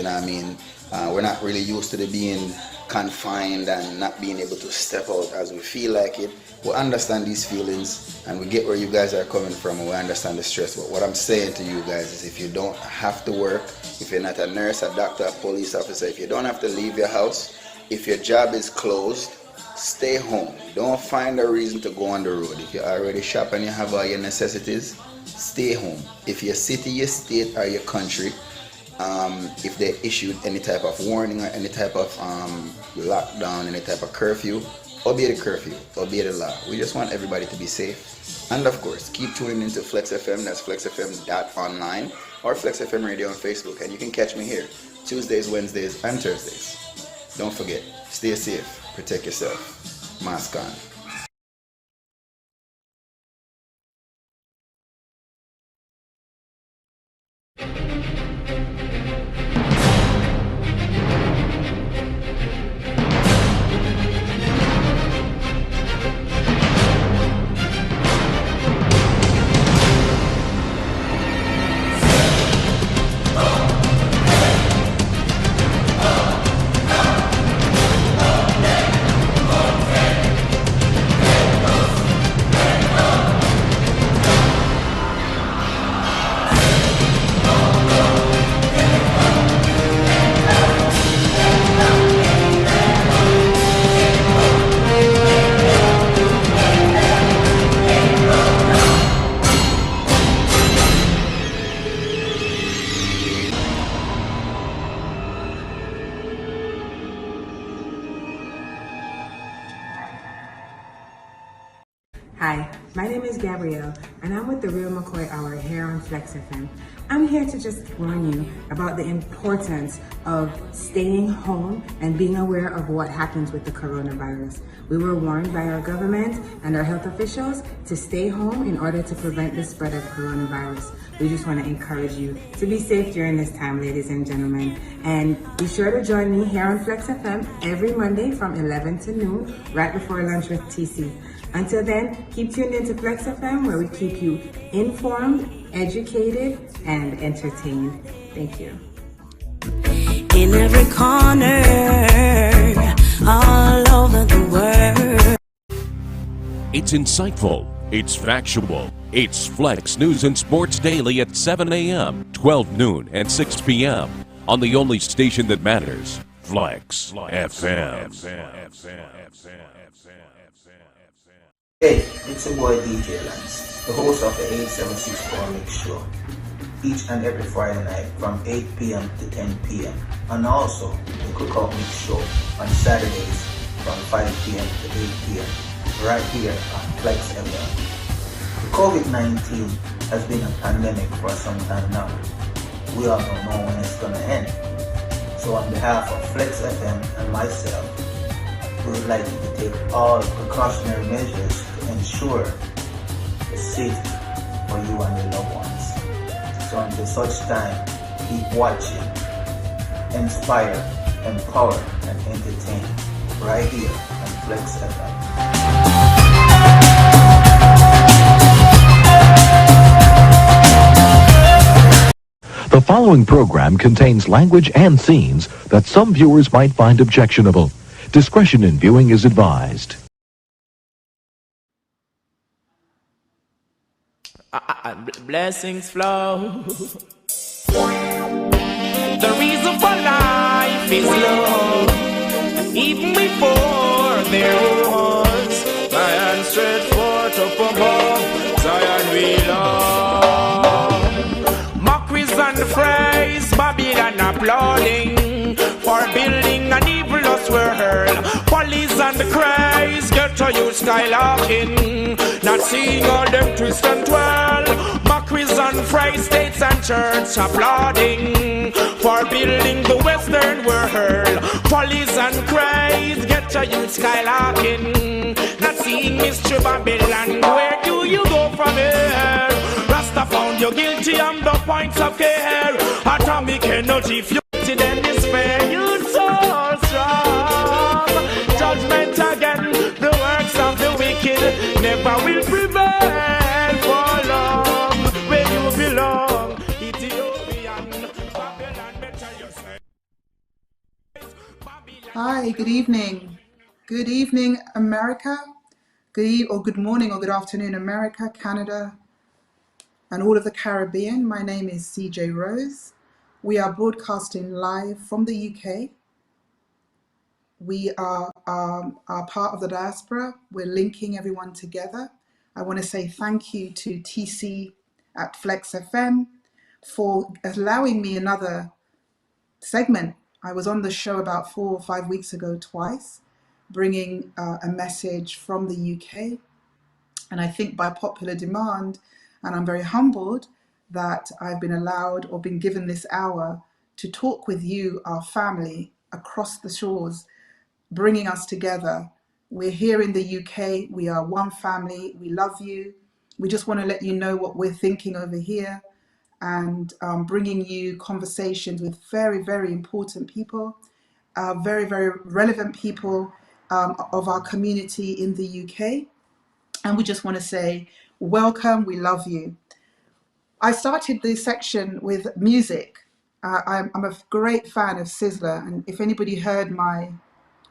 know what I mean? We're not really used to the being confined and not being able to step out as we feel like it. We understand these feelings and we get where you guys are coming from, and we understand the stress. But what I'm saying to you guys is, if you don't have to work, if you're not a nurse, a doctor, a police officer, if you don't have to leave your house, if your job is closed, stay home. Don't find a reason to go on the road. If you already shop and you have all your necessities, stay home. If your city, your state, or your country, if they issued any type of warning or any type of lockdown, any type of curfew, obey the curfew, obey the law. We just want everybody to be safe. And of course, keep tuning into Flexx FM. That's flexfm.online or Flexx FM Radio on Facebook. And you can catch me here Tuesdays, Wednesdays, and Thursdays. Don't forget, stay safe, protect yourself. Mask on. Hi, my name is Gabrielle, and I'm with the Real McCoy Hour here on Flexx FM. I'm here to just warn you about the importance of staying home and being aware of what happens with the coronavirus. We were warned by our government and our health officials to stay home in order to prevent the spread of coronavirus. We just want to encourage you to be safe during this time, ladies and gentlemen. And be sure to join me here on Flexx FM every Monday from 11 to noon, right before lunch with TC. Until then, keep tuned into Flexx FM, where we keep you informed, educated, and entertained. Thank you. In every corner, all over the world. It's insightful, it's factual, it's Flexx News and Sports Daily at 7 a.m., 12 noon, and 6 p.m. on the only station that matters, Flexx FM. Hey, it's your boy DJ Lance, the host of the 876 Power Mix Show, each and every Friday night from 8 p.m. to 10 p.m. And also the Cookout Mix Show on Saturdays from 5 p.m. to 8 p.m. right here on Flexx FM. COVID-19 has been a pandemic for some time now. We all don't know when it's going to end. So on behalf of Flexx FM and myself, we would like you to take all precautionary measures to ensure the safety for you and your loved ones. So until such time, keep watching, inspire, empower, and entertain right here on Flexx FM. The following program contains language and scenes that some viewers might find objectionable. Discretion in viewing is advised. Blessings flow. The reason for life is love. And even before there was Zion stretched forth up above, Zion we love. Mockeries and phrase, Babylon applauding for building an evilous world. Police and the craze get to you skylarking, not seeing all them twist and twirl. Mockeries and phrase, states and church applauding for building the western world. Police and craze get to you skylarking, not seeing mystery Babylon. Where do you go from here? Rasta found you guilty on the points of care. Atomic energy, if you then is fair. You so strong. Judgment again, the works of the wicked never will prevail for long. Where you belong, Ethiopian, Babylon, better yourself. Hi, good evening. Good evening, America. Good morning or good afternoon, America, Canada, and all of the Caribbean. My name is CJ Rose. We are broadcasting live from the UK. We are part of the diaspora. We're linking everyone together. I want to say thank you to TC at Flexx FM for allowing me another segment. I was on the show about 4 or 5 weeks ago twice, bringing a message from the UK. And I think by popular demand, and I'm very humbled that I've been allowed or been given this hour to talk with you, our family, across the shores, bringing us together. We're here in the UK. We are one family. We love you. We just want to let you know what we're thinking over here, and bringing you conversations with very, very important people, very, very relevant people of our community in the UK. And we just want to say, welcome, we love you. I started this section with music. I'm a great fan of Sizzler, and if anybody heard my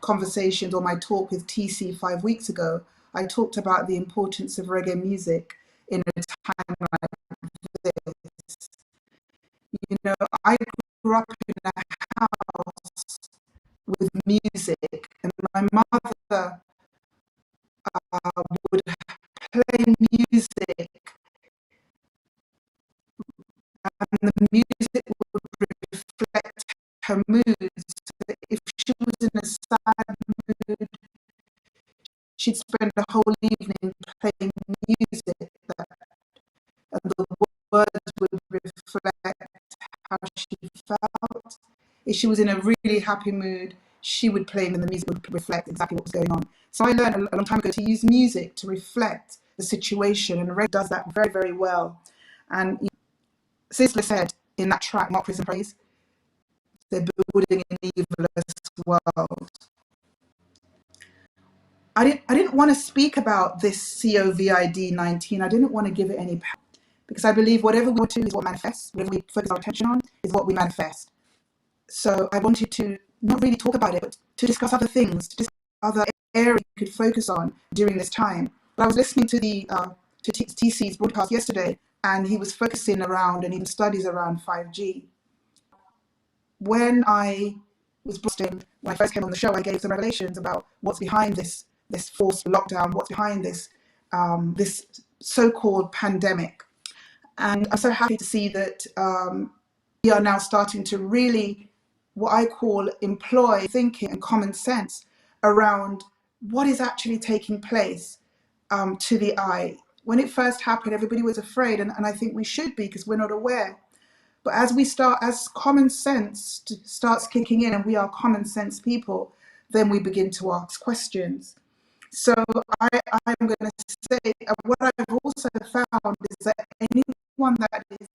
conversations or my talk with TC 5 weeks ago, I talked about the importance of reggae music in a time like this. You know, I grew up in a house with music, and my mother would play music, and the music would reflect her mood. So if she was in a sad mood, she'd spend the whole evening playing music, and the words would reflect how she felt. If she was in a really happy mood, she would play and the music would reflect exactly what was going on. So I learned a long time ago to use music to reflect the situation, and Red does that very, very well. And Sizzler said in that track, Mark Prison Praise, they're building an evilest world. I didn't want to speak about this COVID-19. I didn't want to give it any power, because I believe whatever we want to is what manifests. Whatever we focus our attention on is what we manifest. So I wanted to not really talk about it, but to discuss other things, to discuss other areas we could focus on during this time. But I was listening to TC's broadcast yesterday, and he was focusing around and even studies around 5G. When I first came on the show, I gave some revelations about what's behind this forced lockdown, what's behind this this so-called pandemic. And I'm so happy to see that we are now starting to really, what I call, employ thinking and common sense around what is actually taking place to the eye. When it first happened, everybody was afraid, and I think we should be, because we're not aware. But as common sense starts kicking in, and we are common sense people, then we begin to ask questions. So I'm going to say, what I've also found is that anyone that is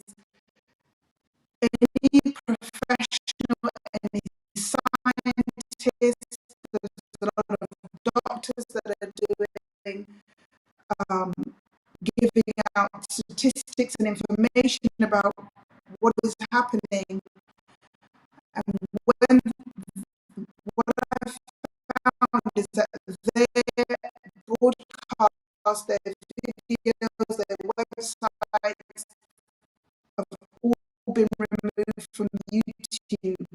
any professional, any scientist, there's a lot of doctors that are doing, giving out statistics and information about what is happening. And what I've found is that their broadcasts, their videos, their websites have all been removed from YouTube.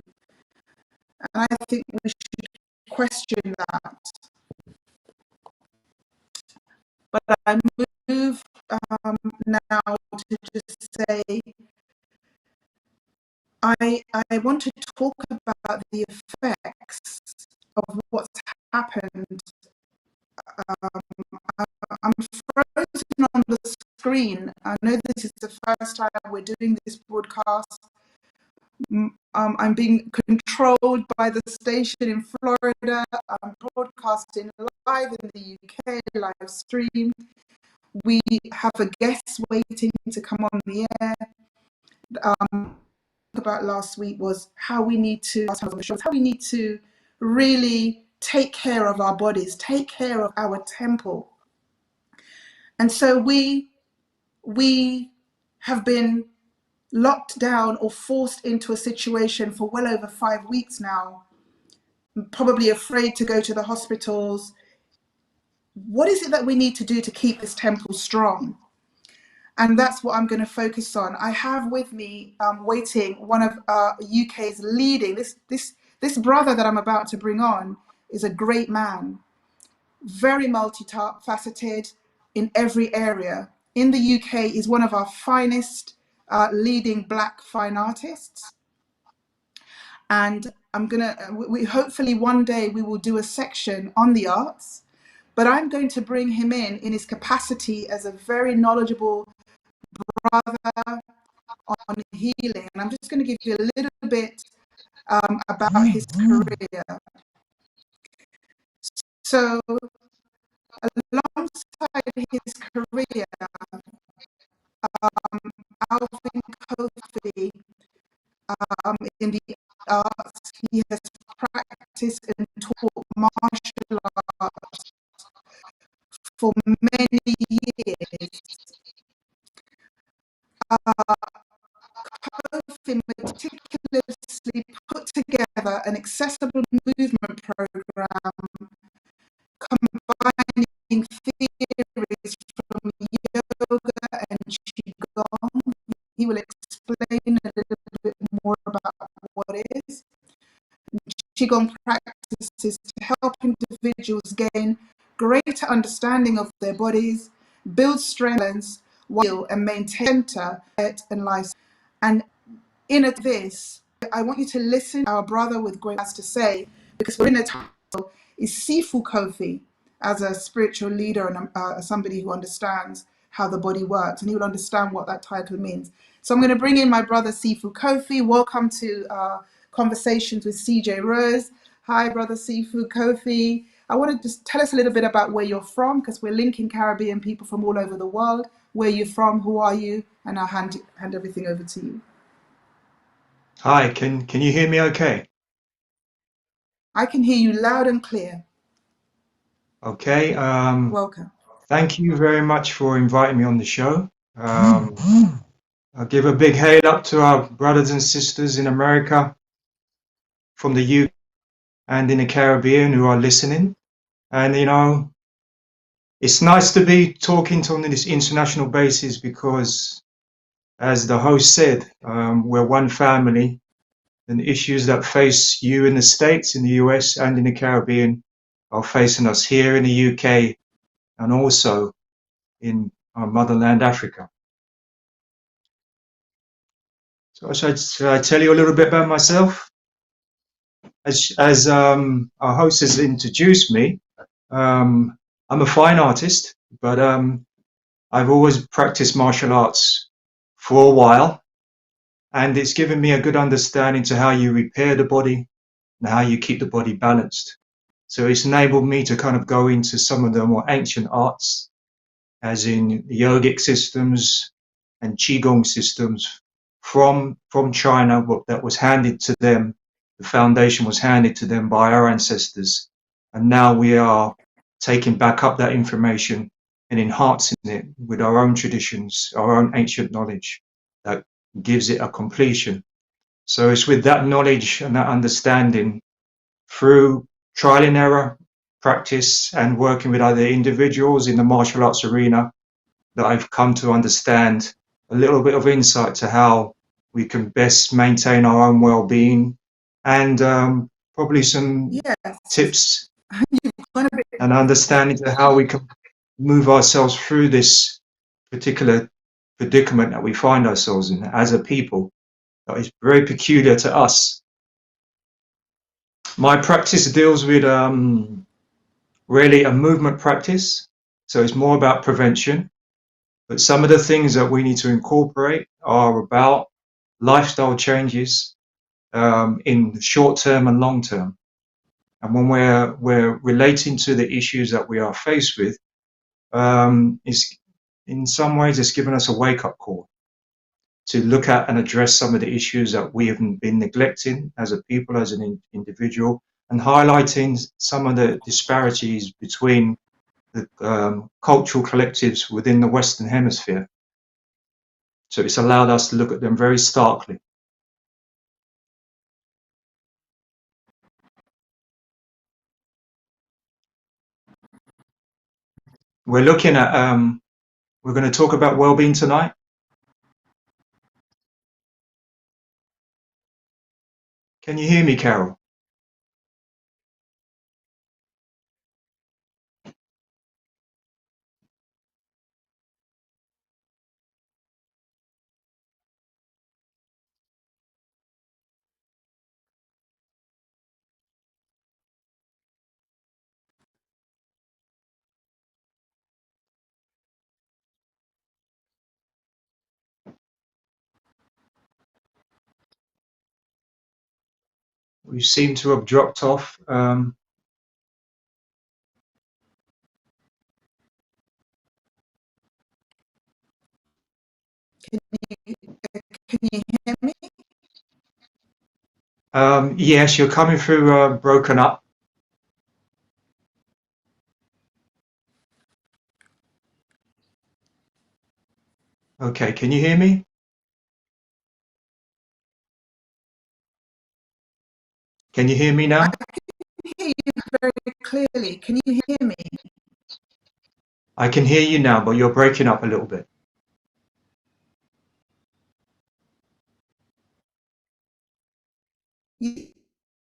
And I think we should question that. But I move now to just say, I want to talk about the effects of what's happened. I'm frozen on the screen. I know this is the first time we're doing this broadcast. I'm being controlled by the station in Florida. I'm broadcasting live in the UK, live stream. We have a guest waiting to come on the air. About last week was how we need to, last time I was on the show, how we need to really take care of our bodies, take care of our temple. And so we have been locked down or forced into a situation for well over 5 weeks now, probably afraid to go to the hospitals. What is it that we need to do to keep this temple strong? And that's what I'm going to focus on. I have with me waiting one of UK's leading. This brother that I'm about to bring on is a great man, very multifaceted in every area. In the UK, is one of our finest leading Black fine artists. And we hopefully one day we will do a section on the arts. But I'm going to bring him in his capacity as a very knowledgeable brother on healing. And I'm just going to give you a little bit about his career. So, alongside his career, Alvin Kofi, in the arts, he has practiced and taught martial arts for many years. Kofi meticulously put together an accessible movement program combining theories from yoga and qigong. He will explain a little bit more about what it is. Qigong practices to help individuals gain greater understanding of their bodies, build strength, and maintain center and life. And in this, I want you to listen to our brother with great has to say, because we're in a title is Sifu Kofi as a spiritual leader and somebody who understands how the body works, and he will understand what that title means. So I'm going to bring in my brother Sifu Kofi. Welcome to Conversations with CJ Rose. Hi, brother Sifu Kofi. I want to just tell us a little bit about where you're from, because we're linking Caribbean people from all over the world. Where you're from, who are you, and I'll hand everything over to you. Hi, can you hear me okay? I can hear you loud and clear. Okay. Welcome. Thank you very much for inviting me on the show. I'll give a big hail up to our brothers and sisters in America, from the UK and in the Caribbean who are listening. And, you know, it's nice to be talking on this international basis because, as the host said, we're one family, and issues that face you in the States, in the US, and in the Caribbean are facing us here in the UK and also in our motherland, Africa. So should I tell you a little bit about myself? As our host has introduced me, I'm a fine artist, but I've always practiced martial arts for a while, and it's given me a good understanding to how you repair the body and how you keep the body balanced. So it's enabled me to kind of go into some of the more ancient arts, as in yogic systems and qigong systems from China, that was handed to them. The foundation was handed to them by our ancestors, and now we are taking back up that information and enhancing it with our own traditions, our own ancient knowledge that gives it a completion. So it's with that knowledge and that understanding, through trial and error practice and working with other individuals in the martial arts arena, that I've come to understand a little bit of insight to how we can best maintain our own well-being, and probably some tips and understanding to how we can move ourselves through this particular predicament that we find ourselves in as a people that is very peculiar to us. My practice deals with really a movement practice, so it's more about prevention. But some of the things that we need to incorporate are about lifestyle changes in the short term and long term. And when we're relating to the issues that we are faced with, is in some ways it's given us a wake-up call to look at and address some of the issues that we have been neglecting as a people, as an individual, and highlighting some of the disparities between the cultural collectives within the Western Hemisphere. So it's allowed us to look at them very starkly. We're looking at, we're going to talk about well-being tonight. Can you hear me, Carol? We seem to have dropped off. Can you hear me? Yes, you're coming through broken up. Okay, can you hear me? Can you hear me now? I can hear you very clearly. Can you hear me? I can hear you now, but you're breaking up a little bit.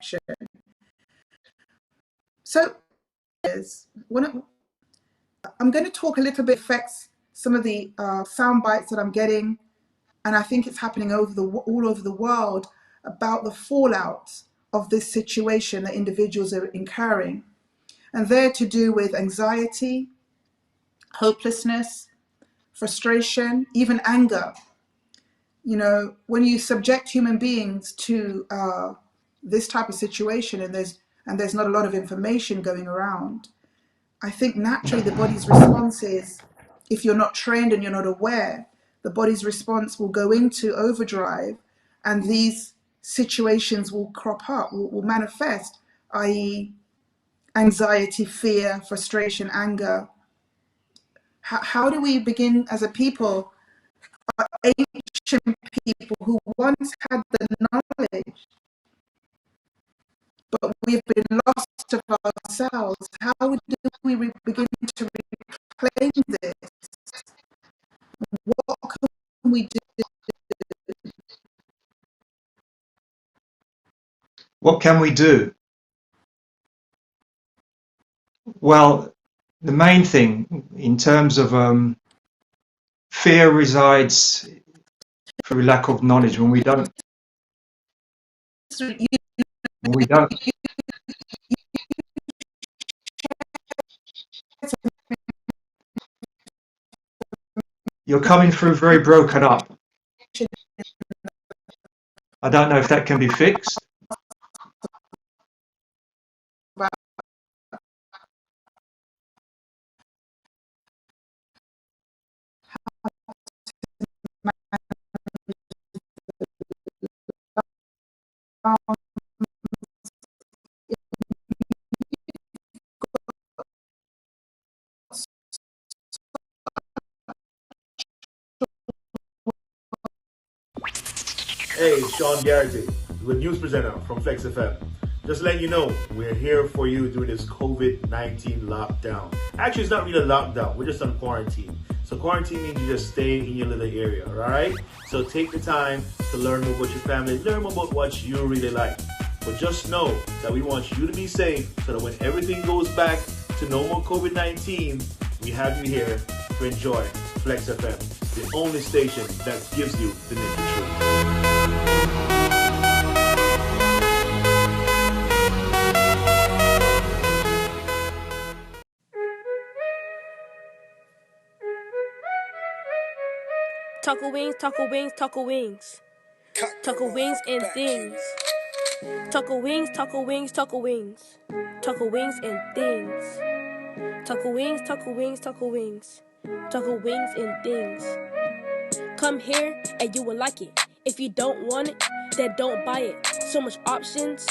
Sure. So, I'm going to talk a little bit affects some of the sound bites that I'm getting, and I think it's happening all over the world about the fallout of this situation that individuals are incurring. And they're to do with anxiety, hopelessness, frustration, even anger. You know, when you subject human beings to this type of situation, and there's not a lot of information going around, I think naturally the body's response is, if you're not trained and you're not aware, the body's response will go into overdrive, and these situations will crop up, will manifest, i.e., anxiety, fear, frustration, anger. How do we begin as a people, ancient people who once had the knowledge, but we've been lost of ourselves? How do we begin to reclaim this? What can we do? What can we do? Well, the main thing in terms of fear resides through lack of knowledge. When we don't, you're coming through very broken up. I don't know if that can be fixed. Hey, Sean Garrity, the news presenter from Flexx FM. Just letting you know, we're here for you during this COVID-19 lockdown. Actually, it's not really a lockdown. We're just on quarantine. So quarantine means you just stay in your little area, all right? So take the time to learn more about your family, learn more about what you really like. But just know that we want you to be safe so that when everything goes back to no more COVID-19, we have you here to enjoy Flexx FM, the only station that gives you the naked truth. Taco wings, taco wings, taco wings. Taco wings and things. Taco wings, taco wings, taco wings. Taco wings and things. Taco wings, taco wings, taco wings. Taco wings and things. Come here and you will like it. If you don't want it, then don't buy it. So much options,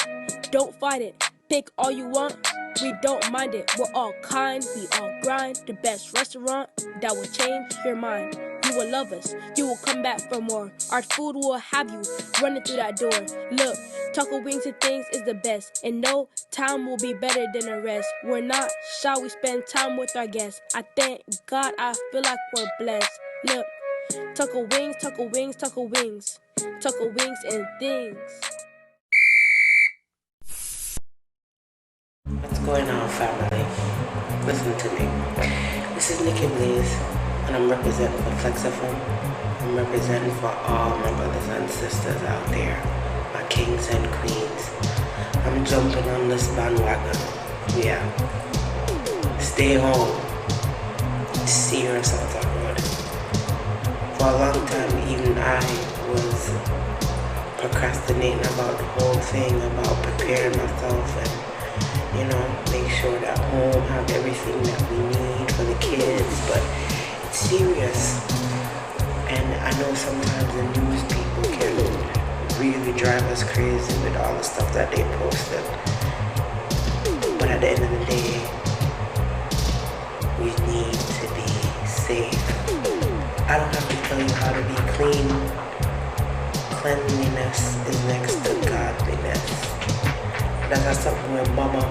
don't fight it. Pick all you want, we don't mind it. We're all kind, we all grind. The best restaurant that will change your mind. You will love us, you will come back for more. Our food will have you running through that door. Look, taco wings and things is the best, and no time will be better than the rest. We're not shy, we spend time with our guests. I thank God, I feel like we're blessed. Look, taco wings, taco wings, taco wings, taco wings and things. What's going on, family? Listen to me. This is Nikki Blaze, and I'm representing for Flexx FM. I'm representing for all my brothers and sisters out there, my kings and queens. I'm jumping on this bandwagon. Yeah. Stay home. Serious on that road. For a long time, even I was procrastinating about the whole thing, about preparing myself and make sure that home have everything that we need for the kids, but it's serious. And I know sometimes the news people can really drive us crazy with all the stuff that they posted. But at the end of the day, we need to be safe. I don't have to tell you how to be clean. Cleanliness is next to godliness. That's something where mama,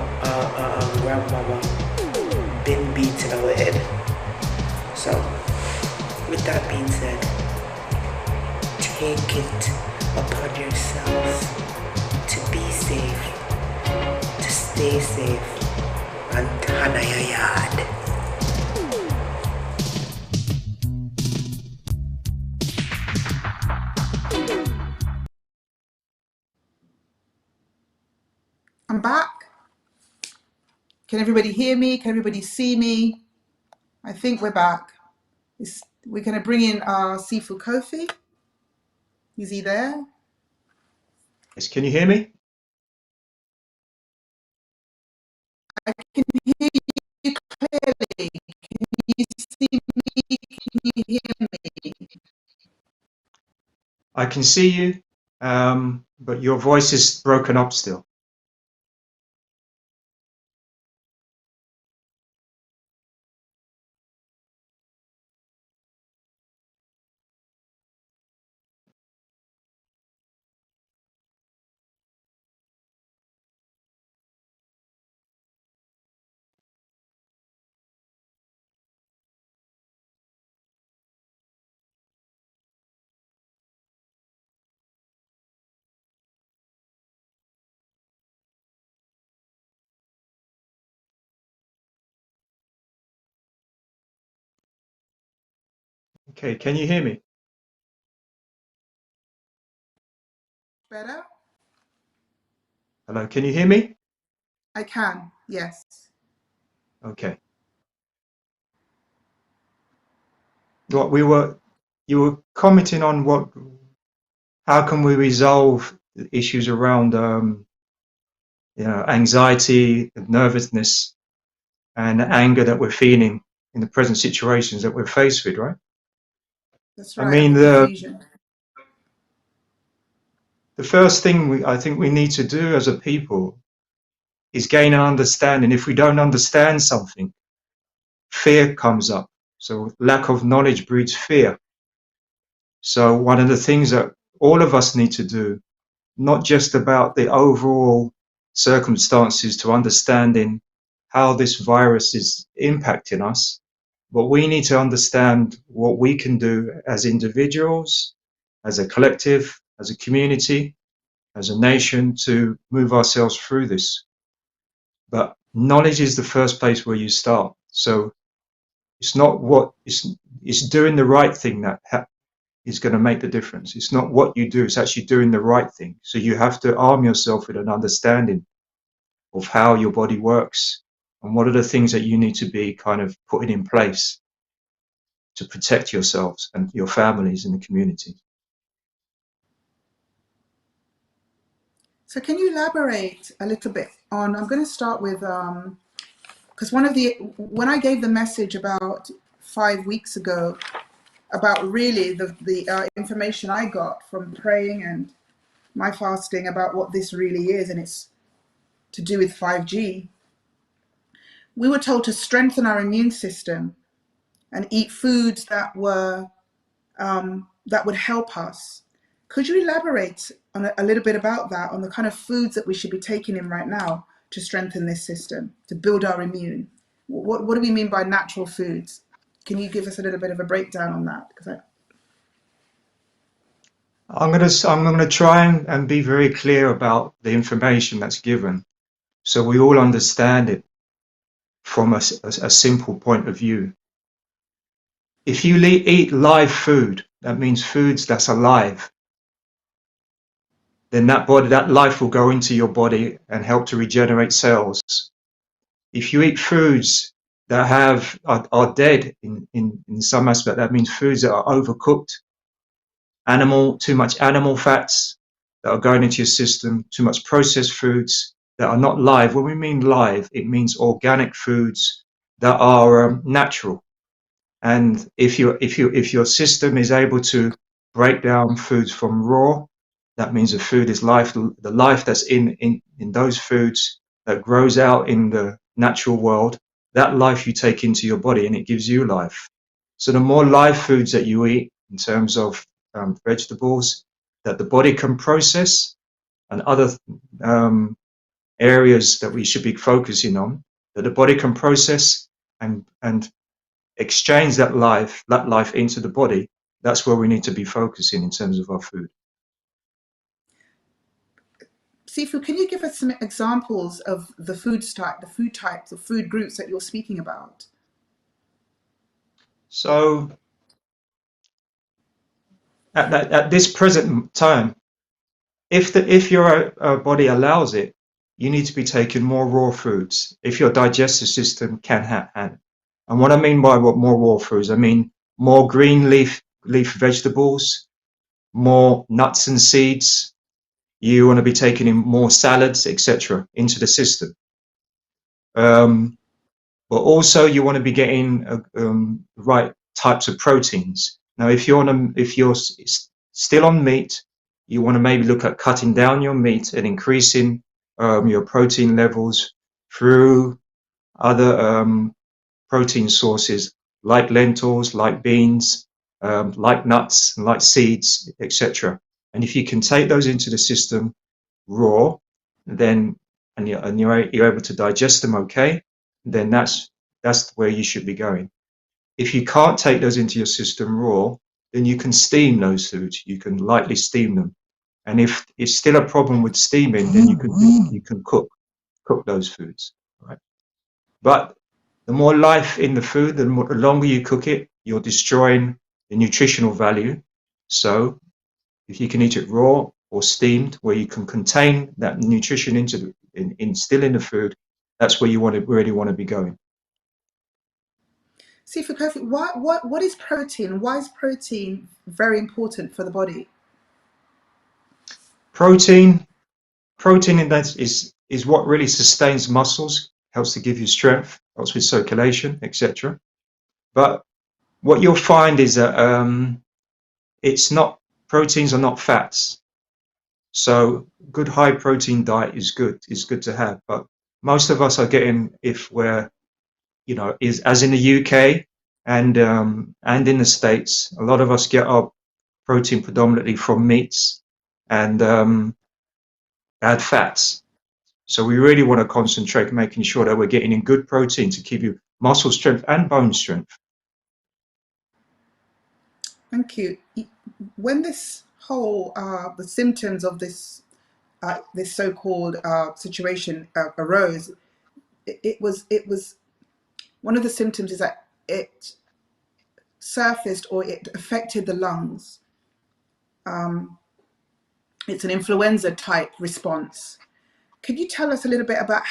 grandmama been beating our head. So, with that being said, take it upon yourself to be safe, to stay safe, and hana your yard. I'm back. Can everybody hear me? Can everybody see me? I think we're back. We're going to bring in our Sifu Kofi. Is he there? Yes, can you hear me? I can hear you clearly. Can you see me? Can you hear me? I can see you, but your voice is broken up still. Okay, can you hear me? Better? Hello, can you hear me? I can, yes. Okay. You were commenting on how can we resolve the issues around, anxiety, nervousness, and anger that we're feeling in the present situations that we're faced with, right? That's I right, and mean, the confusion. the first thing I think we need to do as a people is gain an understanding. If we don't understand something, fear comes up. So lack of knowledge breeds fear. So one of the things that all of us need to do, not just about the overall circumstances to understanding how this virus is impacting us, but we need to understand what we can do as individuals, as a collective, as a community, as a nation to move ourselves through this. But knowledge is the first place where you start. So it's not it's doing the right thing that is going to make the difference. It's not what you do, it's actually doing the right thing. So you have to arm yourself with an understanding of how your body works and what are the things that you need to be kind of putting in place to protect yourselves and your families and the community. So can you elaborate a little bit on, I'm going to start with, because when I gave the message about 5 weeks ago about really the information I got from praying and my fasting about what this really is, and it's to do with 5G, we were told to strengthen our immune system and eat foods that were that would help us. Could you elaborate on a little bit about that, on the kind of foods that we should be taking in right now to strengthen this system, to build our immune? What do we mean by natural foods? Can you give us a little bit of a breakdown on that? I'm gonna try and be very clear about the information that's given, so we all understand it from a simple point of view. If you eat live food, that means foods that's alive, then that life will go into your body and help to regenerate cells. If you eat foods that are dead in some aspect, that means foods that are overcooked, too much animal fats that are going into your system, too much processed foods that are not live. When we mean live, it means organic foods that are natural. And if your system is able to break down foods from raw, that means the food is life. The life that's in those foods that grows out in the natural world, that life you take into your body, and it gives you life. So the more live foods that you eat, in terms of vegetables that the body can process, and other areas that we should be focusing on, that the body can process and exchange that life into the body, that's where we need to be focusing in terms of our food. Sifu, can you give us some examples of the food types, the food groups that you're speaking about? So at this present time, if your body allows it, you need to be taking more raw foods if your digestive system can handle. And what I mean by more raw foods, I mean more green leaf vegetables, more nuts and seeds. You want to be taking in more salads, etc., into the system. But also you want to be getting the right types of proteins. Now, if you're still on meat, you want to maybe look at cutting down your meat and increasing your protein levels through other protein sources like lentils, like beans, like nuts, like seeds, etc. And if you can take those into the system raw, then you're able to digest them okay, then that's where you should be going. If you can't take those into your system raw, then you can steam those foods. You can lightly steam them. And if it's still a problem with steaming, then you can cook those foods. Right? But the more life in the food, the longer you cook it, you're destroying the nutritional value. So if you can eat it raw or steamed, where you can contain that nutrition still in the food, that's where you really want to be going. Sifu Kofi, what is protein? Why is protein very important for the body? Protein in that is what really sustains muscles, helps to give you strength, helps with circulation, etc. But what you'll find is that proteins are not fats. So good high protein diet is good to have. But most of us are getting, if we're, is as in the UK and in the States, a lot of us get our protein predominantly from meats and bad fats. So we really want to concentrate making sure that we're getting in good protein to give you muscle strength and bone strength. Thank you. When this whole the symptoms of this so-called situation arose, it was one of the symptoms is that it surfaced or it affected the lungs. It's an influenza type response. Could you tell us a little bit about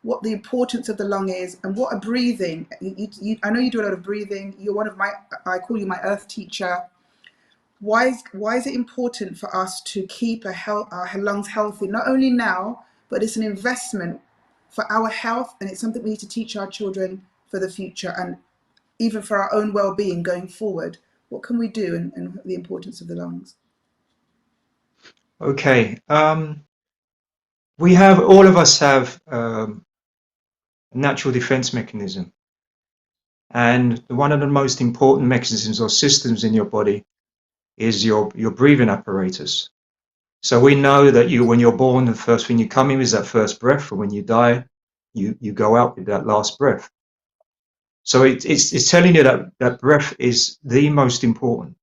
what the importance of the lung is and what a breathing? I know you do a lot of breathing. You're I call you my earth teacher. Why is it important for us to keep our lungs healthy, not only now, but it's an investment for our health, and it's something we need to teach our children for the future and even for our own well-being going forward. What can we do and the importance of the lungs? Okay. All of us have a natural defense mechanism. And one of the most important mechanisms or systems in your body is your breathing apparatus. So we know that when you're born, the first thing you come in is that first breath, and when you die, you go out with that last breath. So it's telling you that breath is the most important.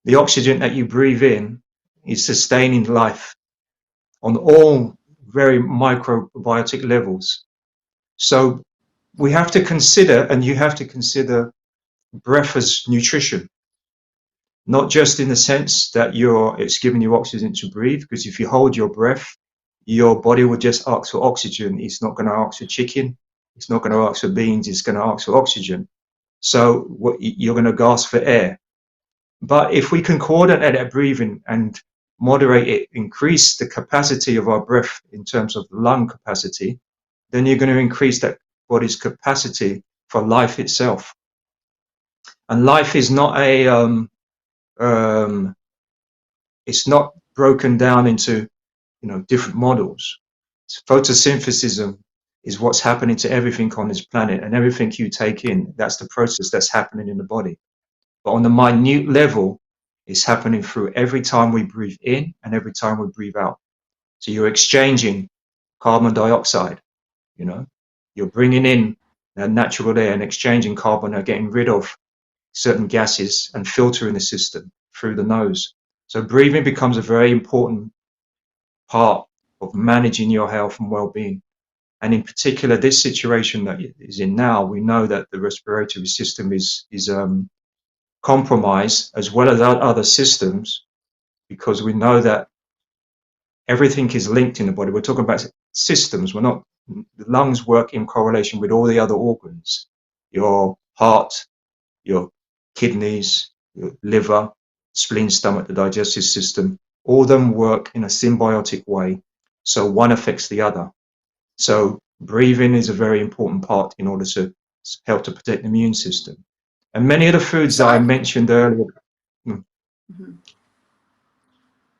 The oxygen that you breathe in is sustaining life on all very microbiotic levels. So we have to consider, and you have to consider, breath as nutrition, not just in the sense that it's giving you oxygen to breathe, because if you hold your breath, your body will just ask for oxygen. It's not going to ask for chicken. It's not going to ask for beans. It's going to ask for oxygen. So you're going to gasp for air. But if we can coordinate that breathing and moderate it, increase the capacity of our breath in terms of lung capacity, then you're going to increase that body's capacity for life itself. And life is not it's not broken down into different models. Photosynthesis is what's happening to everything on this planet, and everything you take in, that's the process that's happening in the body. But on the minute level, it's happening through every time we breathe in and every time we breathe out. So you're exchanging carbon dioxide, you're bringing in natural air and exchanging carbon and getting rid of certain gases and filtering the system through the nose. So breathing becomes a very important part of managing your health and well-being. And in particular, this situation that is in now, we know that the respiratory system is compromised, as well as other systems, because we know that everything is linked in the body. We're talking about systems. The lungs work in correlation with all the other organs, your heart, your kidneys, your liver, spleen, stomach, the digestive system. All of them work in a symbiotic way. So one affects the other. So breathing is a very important part in order to help to protect the immune system. And many of the foods that I mentioned earlier,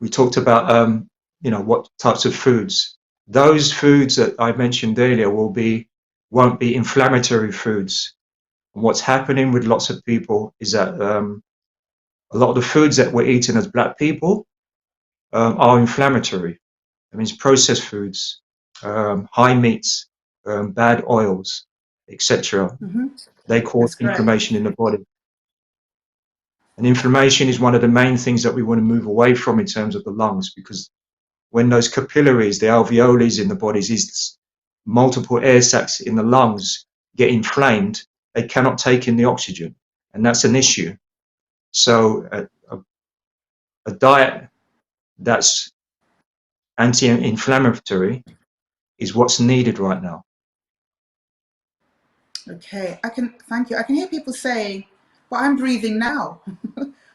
we talked about, what types of foods. Those foods that I mentioned earlier won't be inflammatory foods. And what's happening with lots of people is that a lot of the foods that we're eating as black people are inflammatory. That means processed foods, high meats, bad oils, etc. They cause inflammation in the body. And inflammation is one of the main things that we want to move away from in terms of the lungs, because when those capillaries, the alveoli in the body, these multiple air sacs in the lungs get inflamed, they cannot take in the oxygen, and that's an issue. So a diet that's anti-inflammatory is what's needed right now. Okay, thank you. I can hear people say, "But I'm breathing now.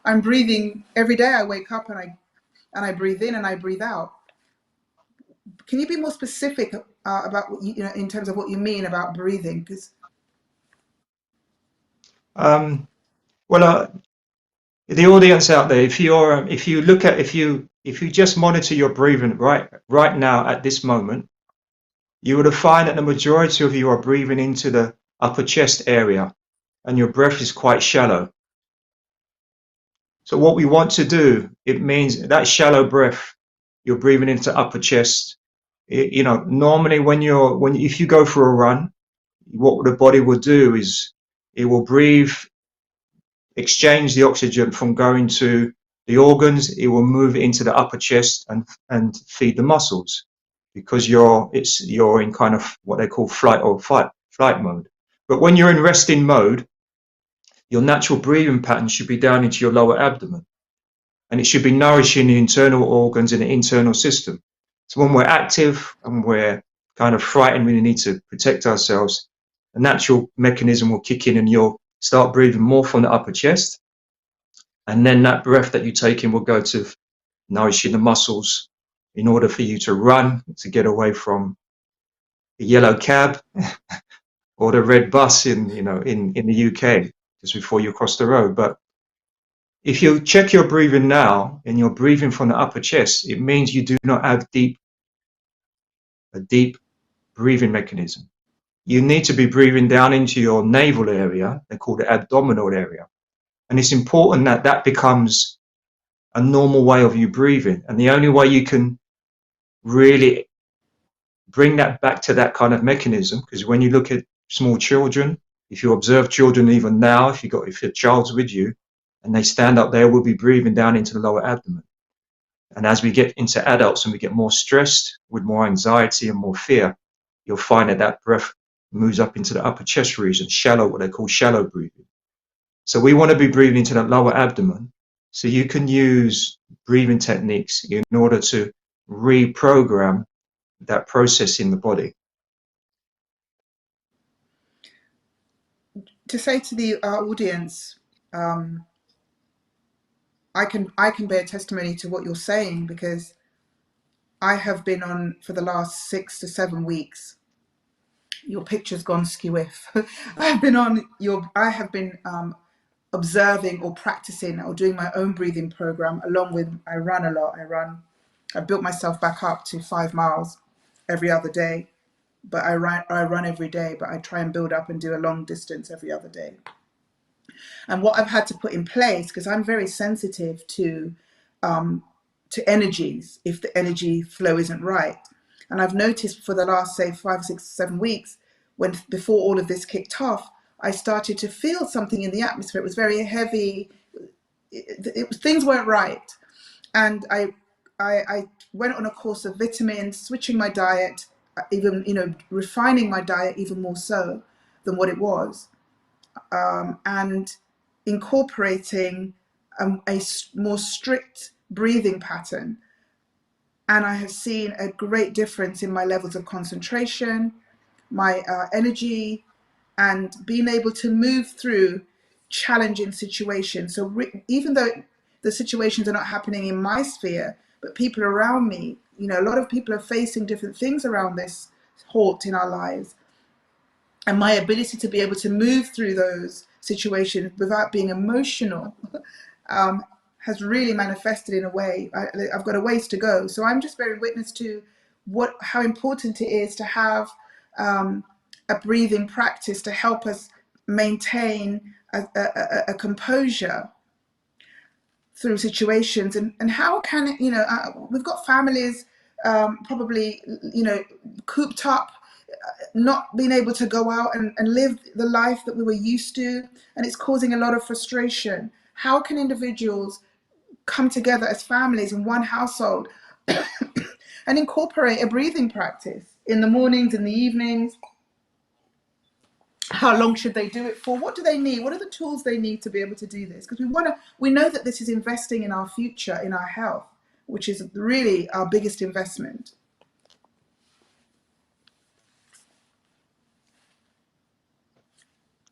I'm breathing every day. I wake up and I breathe in and I breathe out." Can you be more specific about what in terms of what you mean about breathing? Because the audience out there, if you just monitor your breathing right now at this moment, you would find that the majority of you are breathing into the upper chest area, and your breath is quite shallow. So what we want to do, it means that shallow breath, you're breathing into upper chest. Normally if you go for a run, what the body will do is it will breathe, exchange the oxygen from going to the organs, it will move it into the upper chest and feed the muscles, because you're in kind of what they call flight or flight mode. But when you're in resting mode, your natural breathing pattern should be down into your lower abdomen, and it should be nourishing the internal organs and the internal system. So when we're active and we're kind of frightened, we need to protect ourselves, a natural mechanism will kick in and you'll start breathing more from the upper chest. And then that breath that you take in will go to nourishing the muscles in order for you to run, to get away from the yellow cab or the red bus in the UK just before you cross the road. But if you check your breathing now and you're breathing from the upper chest, it means you do not have a deep breathing mechanism. you need to be breathing down into your navel area. They call it abdominal area. And it's important that that becomes a normal way of you breathing. And the only way you can really bring that back to that kind of mechanism, because when you look at small children, if you observe children even now, if your child's with you and they stand up, they will be breathing down into the lower abdomen. And as we get into adults and we get more stressed with more anxiety and more fear, you'll find that that breath moves up into the upper chest region, shallow, what they call shallow breathing. So we want to be breathing into that lower abdomen. So you can use breathing techniques in order to reprogram that process in the body. To say to the audience, I can bear testimony to what you're saying, because I have been on for the last 6 to 7 weeks. Your picture's gone skew-if. I have been observing or practicing or doing my own breathing program, along with, I run a lot. I built myself back up to 5 miles every other day, but I run every day, but I try and build up and do a long distance every other day. And what I've had to put in place, because I'm very sensitive to energies, if the energy flow isn't right. And I've noticed for the last, say, 5, 6, 7 weeks, before all of this kicked off, I started to feel something in the atmosphere. It was very heavy. Things weren't right. And I went on a course of vitamins, switching my diet, even, refining my diet even more so than what it was. And incorporating a more strict breathing pattern. And I have seen a great difference in my levels of concentration, my energy, and being able to move through challenging situations. So even though the situations are not happening in my sphere, but people around me, a lot of people are facing different things around this halt in our lives. And my ability to be able to move through those situations without being emotional has really manifested in a way. I've got a ways to go. So I'm just bearing witness to how important it is to have a breathing practice to help us maintain a composure through situations. And how can it, we've got families probably, cooped up, not being able to go out and live the life that we were used to, and it's causing a lot of frustration. How can individuals come together as families in one household and incorporate a breathing practice in the mornings, in the evenings? How long should they do it for? What do they need? What are the tools they need to be able to do this? Because we know that this is investing in our future, in our health, which is really our biggest investment.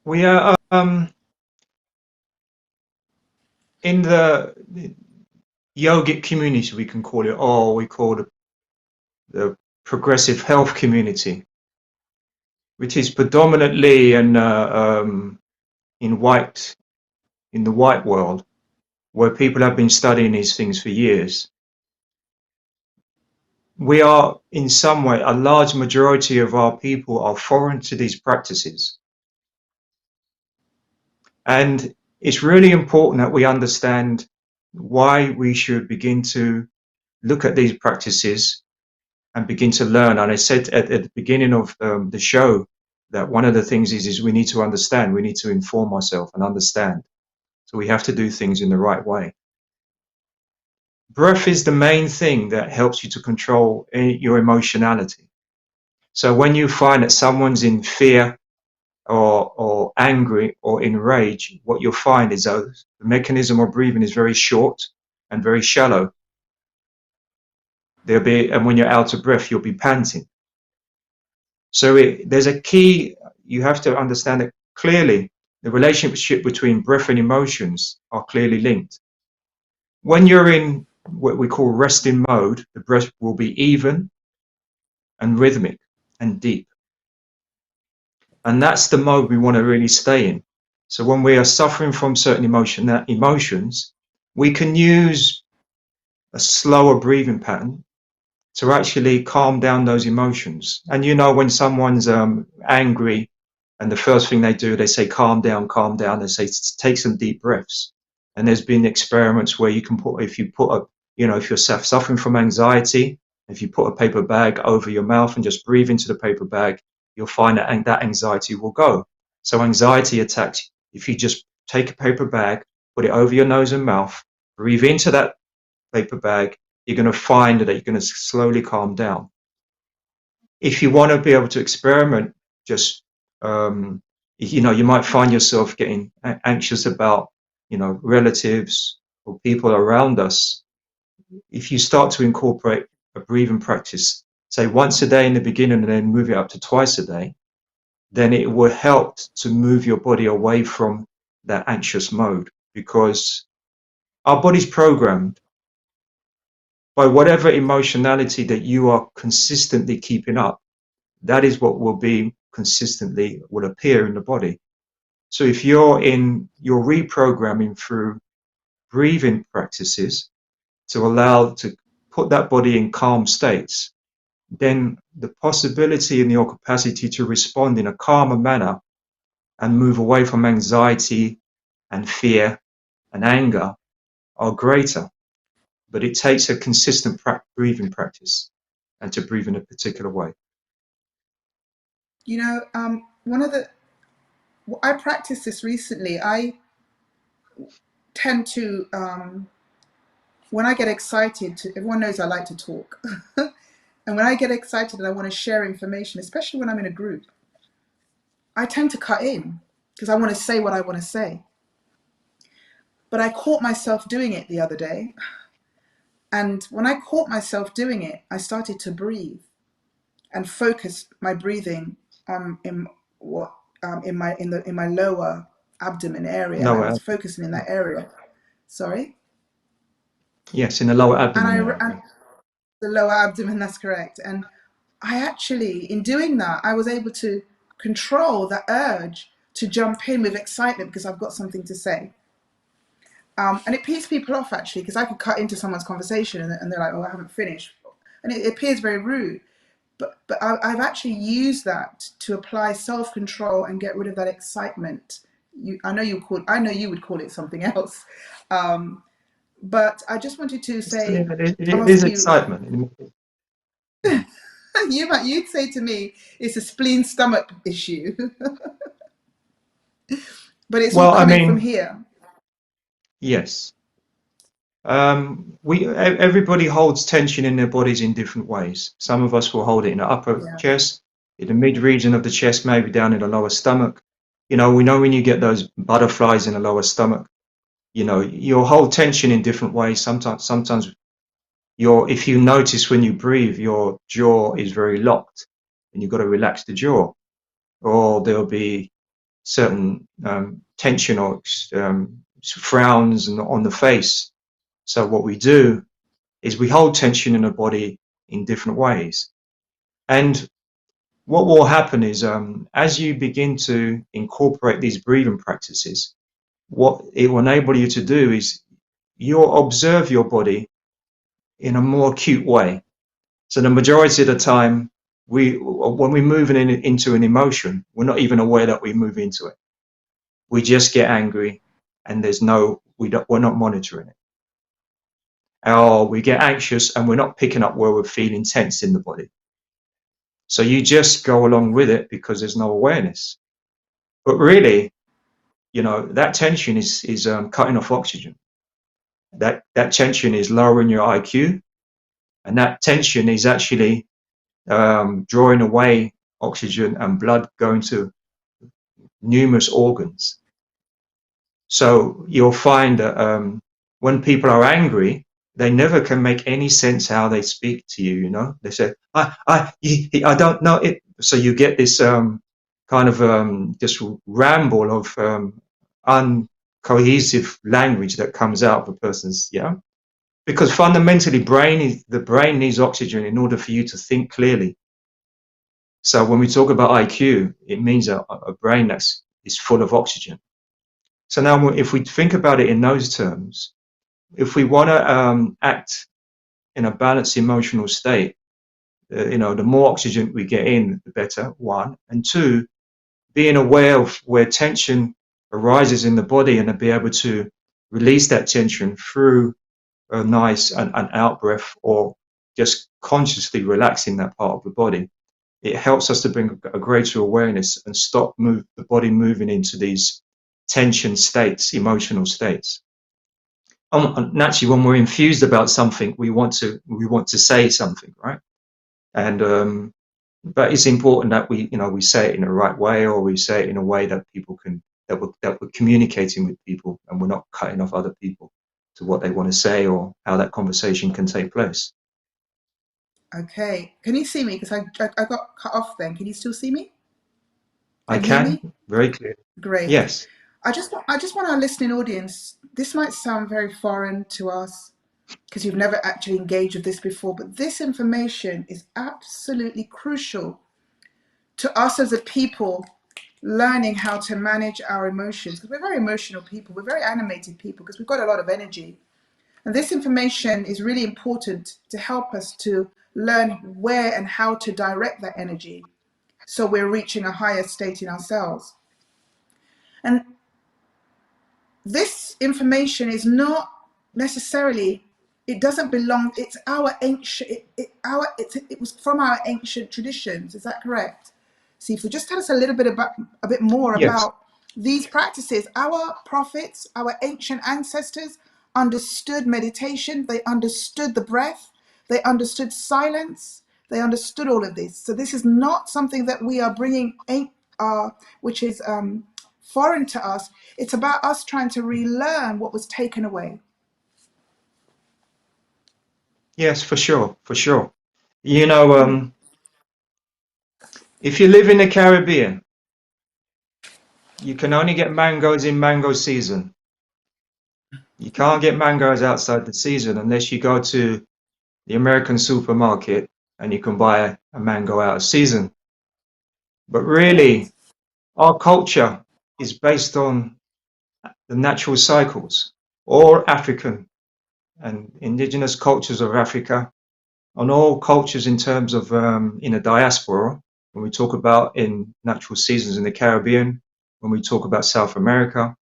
We are in the yogic community, we can call it, or we call it the progressive health community, which is predominantly in the white world, where people have been studying these things for years. We are, in some way, a large majority of our people are foreign to these practices. And it's really important that we understand why we should begin to look at these practices and begin to learn. And I said at the beginning of the show that one of the things is we need to understand, we need to inform ourselves and understand. So we have to do things in the right way. Breath is the main thing that helps you to control your emotionality. So when you find that someone's in fear or angry or in rage, what you'll find is that the mechanism of breathing is very short and very shallow. And when you're out of breath, you'll be panting. So there's a key, you have to understand that clearly the relationship between breath and emotions are clearly linked. When you're in what we call resting mode, the breath will be even and rhythmic and deep. And that's the mode we want to really stay in. So when we are suffering from certain emotions, we can use a slower breathing pattern to actually calm down those emotions. And you know, when someone's angry, and the first thing they do, they say, calm down, calm down. They say, take some deep breaths. And there's been experiments where you can put, if you're suffering from anxiety, if you put a paper bag over your mouth and just breathe into the paper bag, you'll find that that anxiety will go. So anxiety attacks, if you just take a paper bag, put it over your nose and mouth, breathe into that paper bag, you're going to find that you're going to slowly calm down. If you want to be able to experiment, just you might find yourself getting anxious about relatives or people around us. If you start to incorporate a breathing practice, say once a day in the beginning and then move it up to twice a day, then it will help to move your body away from that anxious mode, because our body's programmed by whatever emotionality that you are consistently keeping up. That is what will appear in the body. So if you're reprogramming through breathing practices to put that body in calm states, then the possibility and your capacity to respond in a calmer manner and move away from anxiety and fear and anger are greater. But it takes a consistent breathing practice and to breathe in a particular way. I practiced this recently. I tend to, when I get excited, everyone knows I like to talk. And when I get excited and I want to share information, especially when I'm in a group, I tend to cut in because I want to say what I want to say. But I caught myself doing it the other day. And when I caught myself doing it, I started to breathe and focus my breathing in my lower abdomen area, and I was focusing in that area. Sorry? Yes, in the lower abdomen area. The lower abdomen, that's correct. And I actually, in doing that, I was able to control the urge to jump in with excitement because I've got something to say. And it pees people off, actually, because I could cut into someone's conversation and they're like, oh, I haven't finished. And it appears very rude. But I've actually used that to apply self-control and get rid of that excitement. I know you would call it something else. But I just wanted to say, it is excitement. You'd say to me, it's a spleen stomach issue. But it's all coming from here. Yes. Everybody holds tension in their bodies in different ways. Some of us will hold it in the upper chest, in the mid region of the chest, maybe down in the lower stomach. We know when you get those butterflies in the lower stomach, you'll hold tension in different ways. Sometimes if you notice when you breathe, your jaw is very locked and you've got to relax the jaw, or there'll be certain tension or frowns on the face. So what we do is we hold tension in the body in different ways. And what will happen is as you begin to incorporate these breathing practices, what it will enable you to do is you'll observe your body in a more acute way. So the majority of the time, when we move into an emotion, we're not even aware that we move into it. We just get angry and we're not monitoring it. Or we get anxious and we're not picking up where we're feeling tense in the body. So you just go along with it because there's no awareness. But really, that tension is cutting off oxygen. That tension is lowering your IQ, and that tension is actually drawing away oxygen and blood going to numerous organs. So you'll find that when people are angry, they never can make any sense how they speak to you. They say, I don't know it. So you get this kind of just ramble of uncohesive language that comes out of a person's, because fundamentally the brain needs oxygen in order for you to think clearly. So when we talk about IQ, it means a brain that is full of oxygen. So now if we think about it in those terms, if we want to act in a balanced emotional state, the more oxygen we get in, the better, one. And two, being aware of where tension arises in the body and to be able to release that tension through a nice an out breath or just consciously relaxing that part of the body. It helps us to bring a greater awareness and stop the body moving into these tension states, emotional states. And naturally, when we're infused about something, we want to say something, right? And but it's important that we say it in the right way, or we say it in a way that people can that we're communicating with people, and we're not cutting off other people to what they want to say or how that conversation can take place. Okay. Can you see me? Because I got cut off then. Can you still see me? I And hear me? can, very clear. Great. Yes. I just want our listening audience, this might sound very foreign to us because you've never actually engaged with this before, but this information is absolutely crucial to us as a people learning how to manage our emotions, because we're very emotional people, we're very animated people because we've got a lot of energy. And this information is really important to help us to learn where and how to direct that energy so we're reaching a higher state in ourselves. And this information is not necessarily, it doesn't belong, it's our ancient, it was from our ancient traditions. Is that correct? See, if you just tell us a bit more Yes. about these practices. Our prophets, our ancient ancestors understood meditation, they understood the breath, they understood silence, they understood all of this. So this is not something that we are bringing, which is foreign to us. It's about us trying to relearn what was taken away. Yes, for sure, for sure. You know, if you live in the Caribbean, you can only get mangoes in mango season. You can't get mangoes outside the season unless you go to the American supermarket and you can buy a mango out of season. But really, Correct. our culture is based on the natural cycles, all African and indigenous cultures of Africa, on all cultures in terms of in a diaspora. When we talk about in natural seasons in the Caribbean, when we talk about South America,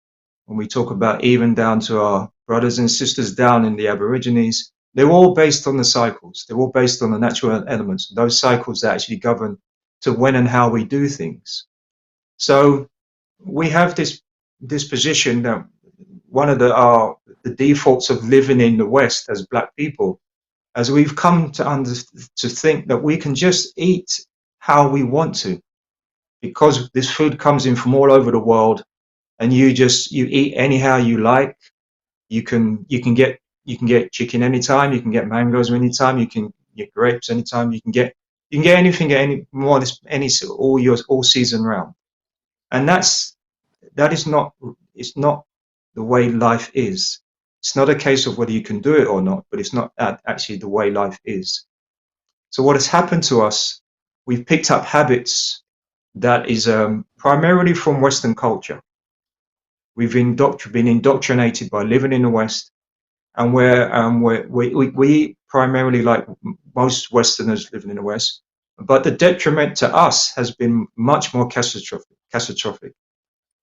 when we talk about even down to our brothers and sisters down in the Aborigines, they're all based on the cycles. They're all based on the natural elements, those cycles that actually govern to when and how we do things. So we have this position that one of the defaults of living in the West as Black people, as we've come to think that we can just eat how we want to, because this food comes in from all over the world, and you eat anyhow you like. You can get chicken anytime, you can get mangoes anytime, you can get grapes anytime, you can get anything at any more any all season round. And that is not, it's not the way life is. It's not a case of whether you can do it or not, but it's not actually the way life is. So what has happened to us, we've picked up habits that is primarily from Western culture. We've been indoctrinated by living in the West, and we primarily, like most Westerners living in the West, but the detriment to us has been much more catastrophic.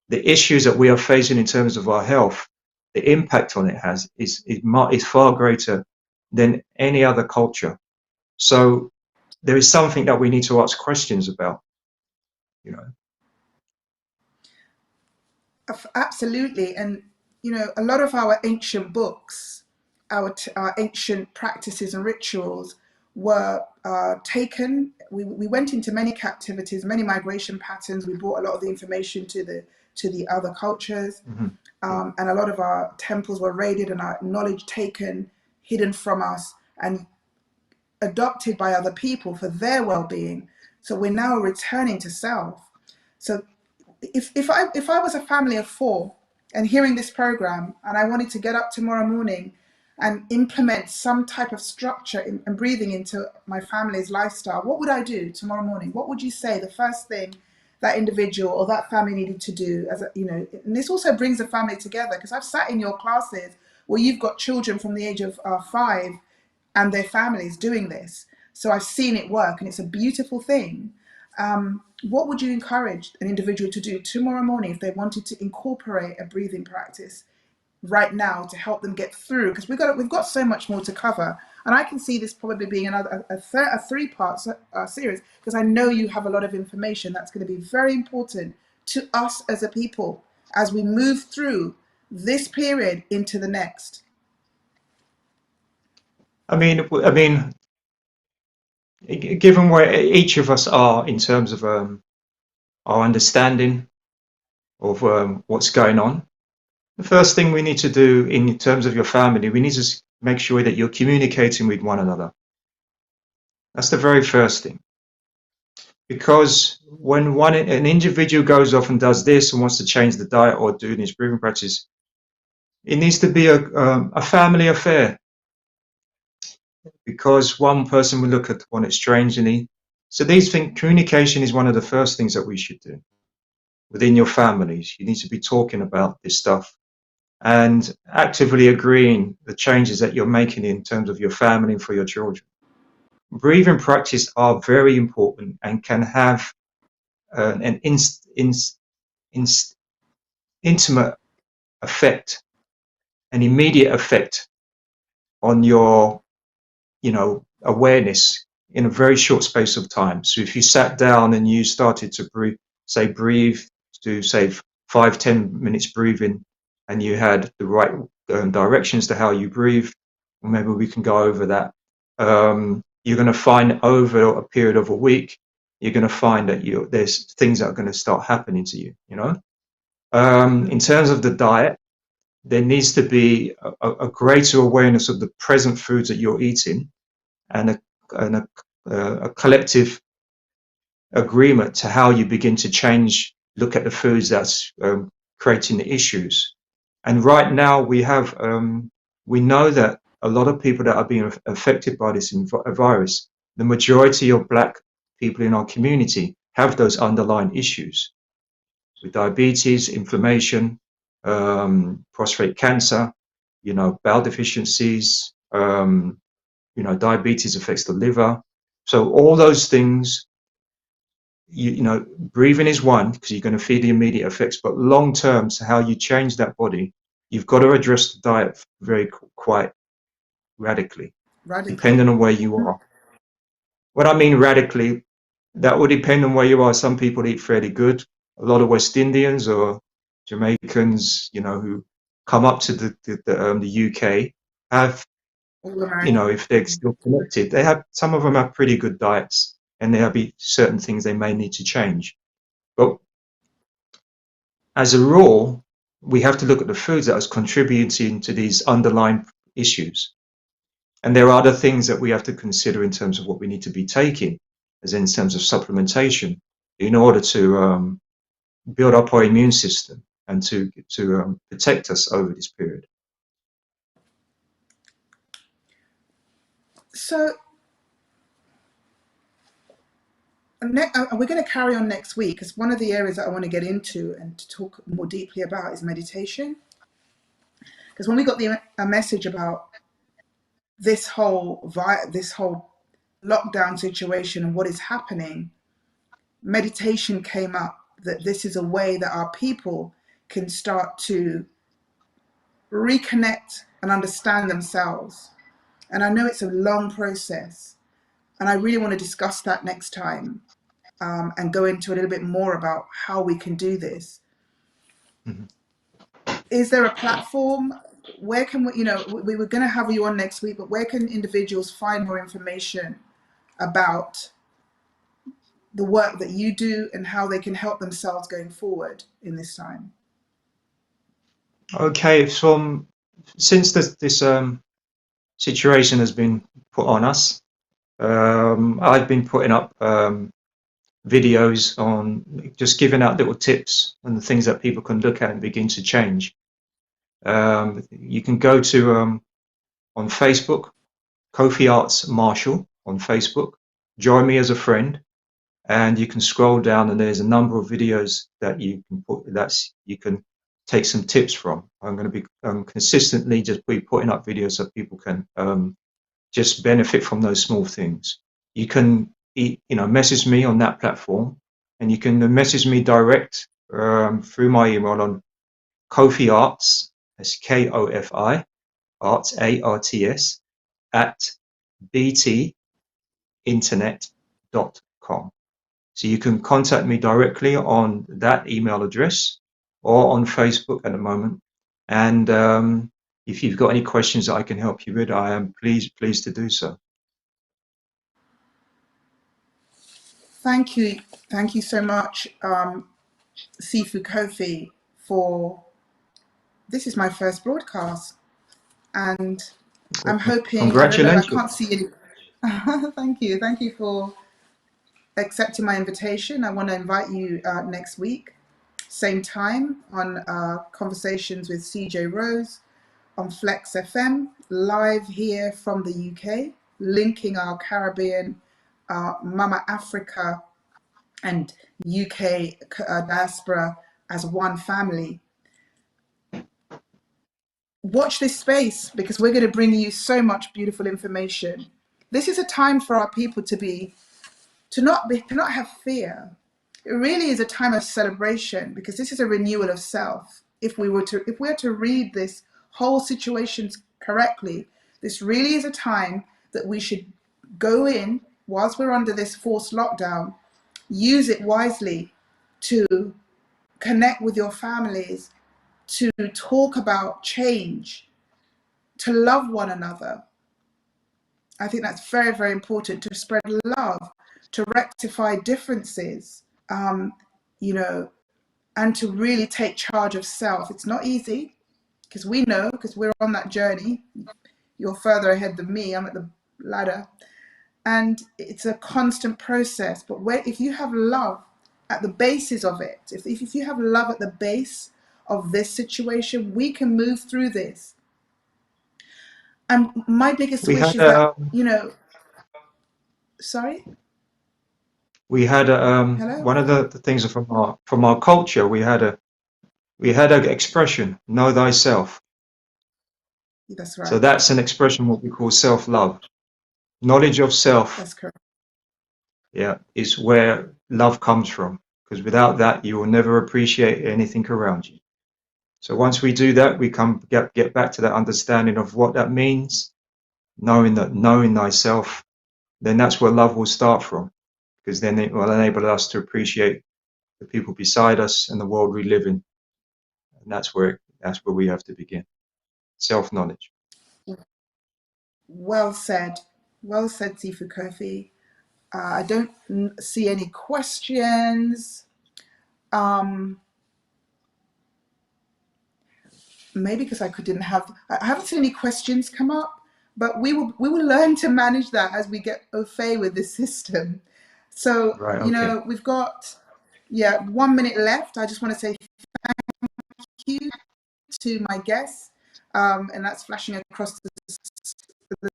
The issues that we are facing in terms of our health, the impact on it is far greater than any other culture. So there is something that we need to ask questions about, you know. Absolutely. And, a lot of our ancient books, our ancient practices and rituals were taken. We went into many captivities, many migration patterns. We brought a lot of the information to the other cultures. And a lot of our temples were raided and our knowledge taken, hidden from us, and adopted by other people for their well-being. So we're now returning to self. So if I was a family of four and hearing this program, and I wanted to get up tomorrow morning and implement some type of structure and breathing into my family's lifestyle, what would I do tomorrow morning? What would you say the first thing that individual or that family needed to do? And this also brings the family together, because I've sat in your classes where you've got children from the age of 5 and their families doing this. So I've seen it work, and it's a beautiful thing. What would you encourage an individual to do tomorrow morning if they wanted to incorporate a breathing practice right now to help them get through? Because we've got so much more to cover, and I can see this probably being another a three-part series, because I know you have a lot of information that's going to be very important to us as a people as we move through this period into the next. I mean, given where each of us are in terms of our understanding of what's going on, the first thing we need to do in terms of your family, we need to make sure that you're communicating with one another. That's the very first thing. Because when an individual goes off and does this and wants to change the diet or do this breathing practice, it needs to be a family affair. Because one person will look at one strangely. So these things, communication is one of the first things that we should do within your families. You need to be talking about this stuff and actively agreeing the changes that you're making in terms of your family and for your children. Breathing practice are very important and can have an intimate effect, an immediate effect on your, awareness in a very short space of time. So if you sat down and you started to breathe, do say 5-10 minutes breathing, and you had the right directions to how you breathe, or maybe we can go over that. You're going to find over a period of a week, you're going to find that there's things that are going to start happening to you. In terms of the diet, there needs to be a greater awareness of the present foods that you're eating, and a collective agreement to how you begin to look at the foods that's creating the issues. And right now we know that a lot of people that are being affected by this virus, the majority of Black people in our community have those underlying issues with diabetes, inflammation, prostate cancer, bowel deficiencies, diabetes affects the liver. So all those things, breathing is one, because you're going to feel the immediate effects, but long term, so how you change that body, you've got to address the diet quite radically, depending on where you are. When I mean radically, that will depend on where you are. Some people eat fairly good. A lot of West Indians or Jamaicans, who come up to the UK have, if they're still connected, some of them have pretty good diets, and there'll be certain things they may need to change. But as a rule, we have to look at the foods that are contributing to these underlying issues. And there are other things that we have to consider in terms of what we need to be taking, as in terms of supplementation, in order to build up our immune system and to protect us over this period. So we're going to carry on next week, because one of the areas that I want to get into and to talk more deeply about is meditation. Because when we got a message about this whole lockdown situation and what is happening, meditation came up, that this is a way that our people can start to reconnect and understand themselves. And I know it's a long process, and I really want to discuss that next time, and go into a little bit more about how we can do this. Mm-hmm. Is there a platform? Where can we were going to have you on next week, but where can individuals find more information about the work that you do and how they can help themselves going forward in this time? Okay, since this situation has been put on us, I've been putting up videos on just giving out little tips and the things that people can look at and begin to change. You can go to on Facebook, Kofi Arts Marshall on Facebook. Join me as a friend, and you can scroll down, and there's a number of videos that you can take some tips from. I'm going to be consistently just be putting up videos so people can just benefit from those small things. you can message me on that platform, and you can message me direct through my email on Kofi Arts, that's KOFI Arts ARTS at btinternet.com. So you can contact me directly on that email address or on Facebook at the moment. And if you've got any questions that I can help you with, I am pleased to do so. Thank you. Thank you so much, Sifu Kofi, for this is my first broadcast. And I'm hoping, I don't know, I Congratulations. can't see any. Thank you. Thank you for accepting my invitation. I want to invite you next week, same time, on Conversations with CJ Rose on Flexx FM, live here from the UK, linking our Caribbean, Mama Africa, and UK diaspora as one family. Watch this space, because we're going to bring you so much beautiful information. This is a time for our people to not have fear. It really is a time of celebration, because this is a renewal of self. If we were to read this whole situation correctly, this really is a time that we should go in whilst we're under this forced lockdown, use it wisely to connect with your families, to talk about change, to love one another. I think that's very, very important, to spread love, to rectify differences, and to really take charge of self. It's not easy, because we know, because we're on that journey. You're further ahead than me. I'm at the ladder. And it's a constant process. But if you have love at the basis of it, if you have love at the base of this situation, we can move through this. And my biggest We wish had is that, sorry? we had Hello? one of the things from our culture. We had an expression, know thyself. That's So right. that's an expression what we call self-love. Knowledge of self, That's correct. yeah, is where love comes from. Because without that, you will never appreciate anything around you. So once we do that, we get back to that understanding of what that means, knowing thyself. Then that's where love will start from, because then it will enable us to appreciate the people beside us and the world we live in. And that's where we have to begin. Self-knowledge. Well said. Well said, Sifu Kofi. I don't see any questions. Maybe because I haven't seen any questions come up, but we will learn to manage that as we get au fait with this system. So, Right. Okay. we've got 1 minute left. I just want to say thank you to my guests, and that's flashing across the screen.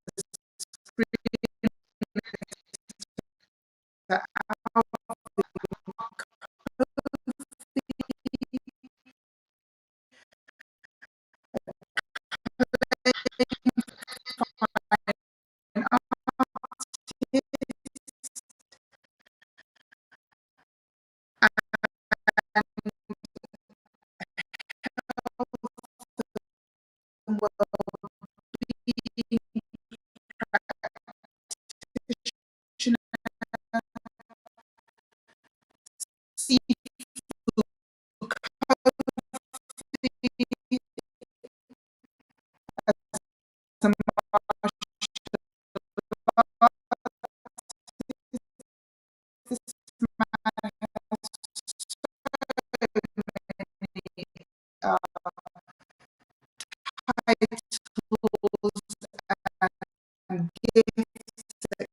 And gifts, etc.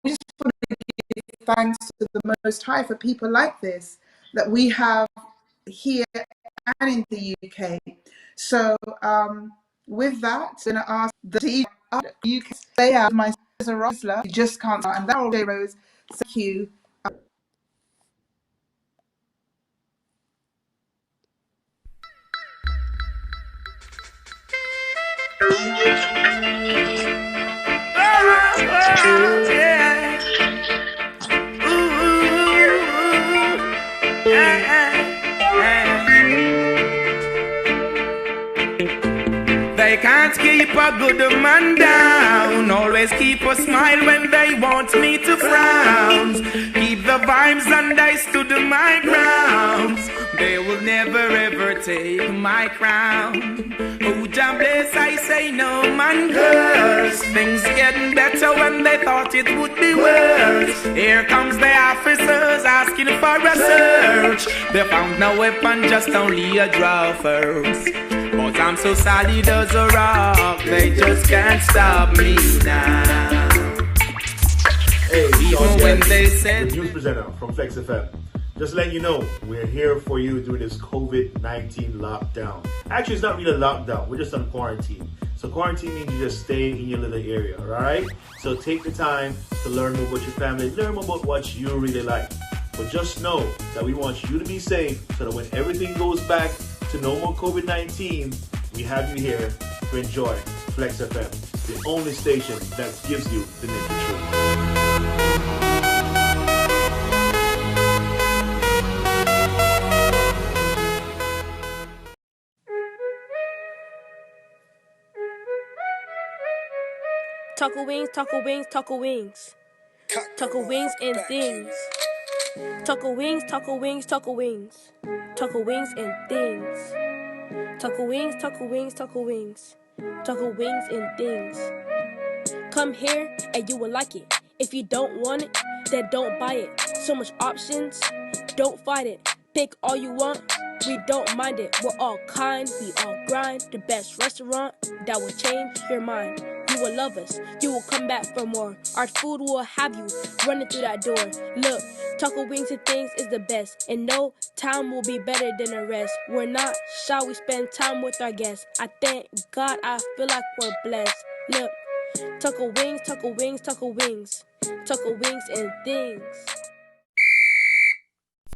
We just want to give thanks to the Most High for people like this that we have here and in the UK. So with that, I'm going to ask the team, you can stay out. My sister Rosla, you just can't, and that all day, Rose. Thank you. can't keep a good man down. Always keep a smile when they want me to frown. Keep the vibes and I stood my ground. They will never ever take my crown. Oh, Jah bless, I say no man curse. Things getting better when they thought it would be worse. Here comes the officers asking for a search. They found no weapon, just only a draw first. But I'm so solid as a rock, they just can't stop me now. Hey, even when they said, the news presenter from Flexx FM. Just letting you know, we're here for you during this COVID-19 lockdown. Actually, it's not really a lockdown. We're just on quarantine. So quarantine means you just stay in your little area, all right? So take the time to learn more about your family, learn more about what you really like. But just know that we want you to be safe so that when everything goes back to no more COVID-19, we have you here to enjoy Flexx FM, the only station that gives you the naked truth. Taco wings, taco wings, taco wings. Taco wings and things. Taco wings, taco wings, taco wings. Taco wings and things. Taco wings, taco wings, taco wings. Taco wings and things. Come here and you will like it. If you don't want it, then don't buy it. So much options, don't fight it. Pick all you want, we don't mind it. We're all kind, we all grind. The best restaurant that will change your mind. You will love us, you will come back for more. Our food will have you running through that door. Look, taco wings and things is the best. And no time will be better than the rest. We're not shy, we spend time with our guests. I thank God, I feel like we're blessed. Look, taco wings, taco wings, taco wings. Taco wings and things.